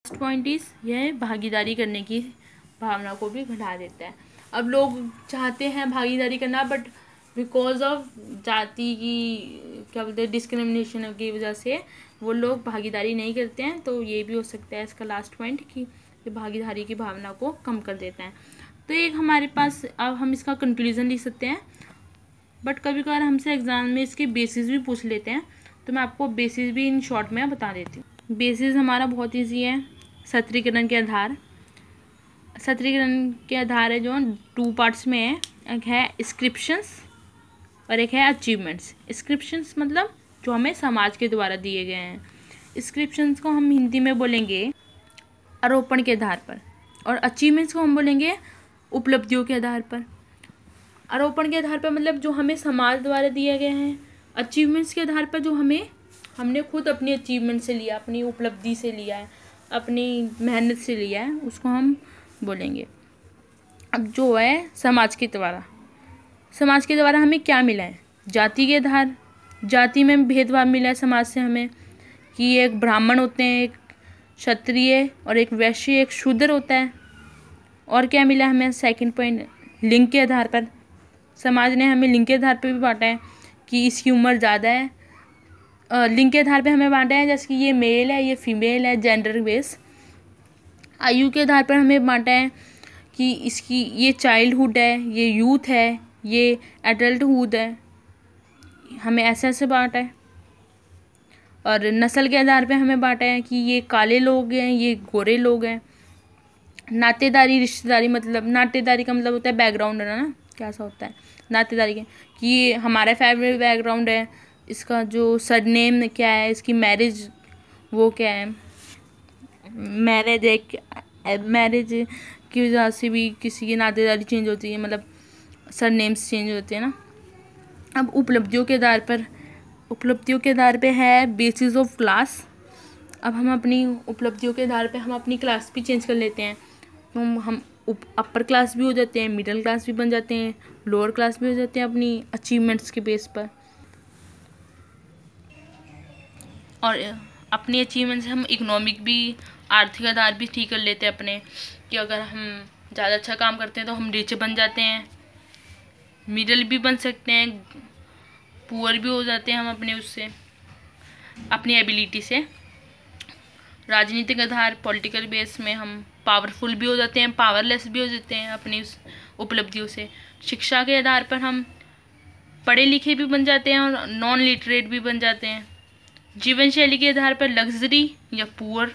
Last point is यह भागीदारी करने की भावना को भी घटा देता है। अब लोग चाहते हैं भागीदारी करना, बट बिकॉज ऑफ जाति की क्या बोलते हैं डिस्क्रिमिनेशन की वजह से वो लोग भागीदारी नहीं करते हैं। तो ये भी हो सकता है इसका लास्ट पॉइंट कि ये भागीदारी की भावना को कम कर देता है। तो एक हमारे पास अब हम इसका कंक्लूजन लिख सकते हैं, बट कभी कभार हमसे एग्जाम में इसके बेसिस भी पूछ लेते हैं, तो मैं आपको बेसिस भी इन शॉर्ट में बता देती हूँ। बेसिस हमारा बहुत ईजी है। सत्रीकरण के आधार, सत्रीकरण के आधार है जो 2 पार्ट्स में है। एक है इंस्क्रिप्शंस और एक है अचीवमेंट्स। इंस्क्रिप्शंस मतलब जो हमें समाज के द्वारा दिए गए हैं। इंस्क्रिप्शंस को हम हिंदी में बोलेंगे आरोपण के आधार पर, और अचीवमेंट्स को हम बोलेंगे उपलब्धियों के आधार पर। आरोपण के आधार पर मतलब जो हमें समाज द्वारा दिए गए हैं। अचीवमेंट्स के आधार पर जो हमने खुद अपनी अचीवमेंट से लिया, अपनी उपलब्धि से लिया है, अपनी मेहनत से लिया है, उसको हम बोलेंगे। अब जो है समाज के द्वारा, समाज के द्वारा हमें क्या मिला है? जाति के आधार, जाति में भेदभाव मिला है समाज से हमें कि एक ब्राह्मण होते हैं, एक क्षत्रिय और एक वैश्य, एक शूद्र होता है। और क्या मिला हमें? सेकंड पॉइंट, लिंग के आधार पर समाज ने हमें लिंग के आधार पर भी बांटा है कि इसकी उम्र ज़्यादा है। लिंग के आधार पे हमें बांटा है, जैसे कि ये मेल है, ये फीमेल है, जेंडर बेस। आयु के आधार पर हमें बांटा है कि इसकी ये चाइल्डहुड है, ये यूथ है, ये एडल्टहुड है। हमें ऐसे ऐसे बांटा है। और नस्ल के आधार पे हमें बांटा है कि ये काले लोग हैं, ये गोरे लोग हैं। नातेदारी, रिश्तेदारी, मतलब नातेदारी का मतलब होता है बैकग्राउंड है ना, कैसा होता है नातेदारी के, कि ये हमारा फैमिली बैकग्राउंड है, इसका जो सरनेम क्या है, इसकी मैरिज वो क्या है, मैरिज की वजह से भी किसी की नातेदारी चेंज होती है, मतलब सरनेम्स चेंज होते हैं ना। अब उपलब्धियों के आधार पर, उपलब्धियों के आधार पे है बेसिस ऑफ क्लास। अब हम अपनी उपलब्धियों के आधार पे हम अपनी क्लास भी चेंज कर लेते हैं। तो हम अपर क्लास भी हो जाते हैं, मिडिल क्लास भी बन जाते हैं, लोअर क्लास भी हो जाते हैं अपनी अचीवमेंट्स के बेस पर। और अपनी अचीवमेंट से हम इकोनॉमिक भी, आर्थिक आधार भी ठीक कर लेते हैं अपने, कि अगर हम ज़्यादा अच्छा काम करते हैं तो हम रिच बन जाते हैं, मिडिल भी बन सकते हैं, पुअर भी हो जाते हैं हम अपने उससे, अपनी एबिलिटी से। राजनीतिक आधार, पॉलिटिकल बेस में हम पावरफुल भी हो जाते हैं, पावरलेस भी हो जाते हैं अपनी उस उपलब्धियों से। शिक्षा के आधार पर हम पढ़े लिखे भी बन जाते हैं और नॉन लिटरेट भी बन जाते हैं। जीवन शैली के आधार पर लग्जरी या पुअर।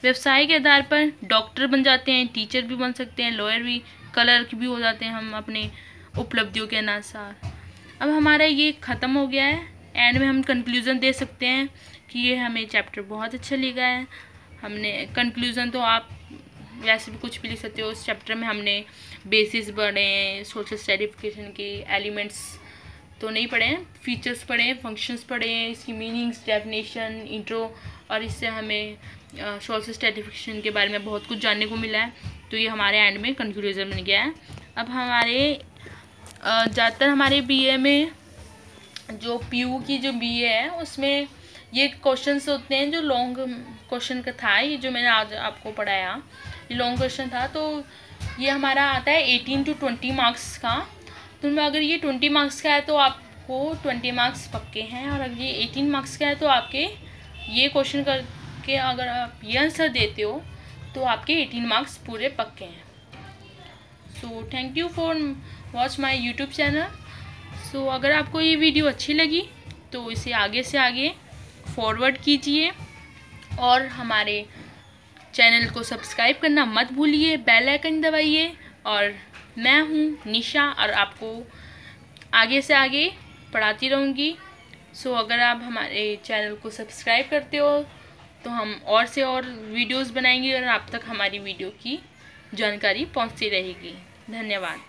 व्यवसाय के आधार पर डॉक्टर बन जाते हैं, टीचर भी बन सकते हैं, लॉयर भी, क्लर्क भी हो जाते हैं हम अपने उपलब्धियों के अनुसार। अब हमारा ये ख़त्म हो गया है। एंड में हम कंक्लूज़न दे सकते हैं कि ये हमें चैप्टर बहुत अच्छा लगा है। हमने कंक्लूज़न तो आप वैसे भी कुछ भी लिख सकते हो। इस चैप्टर में हमने बेसिस पढ़े, सोशल स्ट्रैटिफिकेशन के एलिमेंट्स तो नहीं पढ़े हैं, फीचर्स पढ़े हैं, फंक्शंस पढ़े हैं, इसकी मीनिंग्स, डेफिनेशन, इंट्रो, और इससे हमें सोशल स्ट्रैटिफिकेशन के बारे में बहुत कुछ जानने को मिला है। तो ये हमारे एंड में कंक्लूजन बन गया है। अब हमारे ज़्यादातर हमारे बीए में जो पीयू की जो बीए है उसमें ये क्वेश्चंस होते हैं जो लॉन्ग क्वेश्चन का था, ये जो मैंने आज आपको पढ़ाया ये लॉन्ग क्वेश्चन था। तो ये हमारा आता है 18 to 20 मार्क्स का। तो अगर ये 20 मार्क्स का है तो आपको 20 मार्क्स पक्के हैं, और अगर ये 18 मार्क्स का है तो आपके ये क्वेश्चन करके अगर आप ये आंसर देते हो तो आपके 18 मार्क्स पूरे पक्के हैं। So thank you for watch my YouTube channel. So अगर आपको ये वीडियो अच्छी लगी तो इसे आगे से आगे फॉरवर्ड कीजिए, और हमारे चैनल को सब्सक्राइब करना मत भूलिए, बेल आइकन दबाइए। और मैं हूँ निशा और आपको आगे से आगे पढ़ाती रहूँगी। सो अगर आप हमारे चैनल को सब्सक्राइब करते हो तो हम और से और वीडियोस बनाएंगे और आप तक हमारी वीडियो की जानकारी पहुँचती रहेगी। धन्यवाद।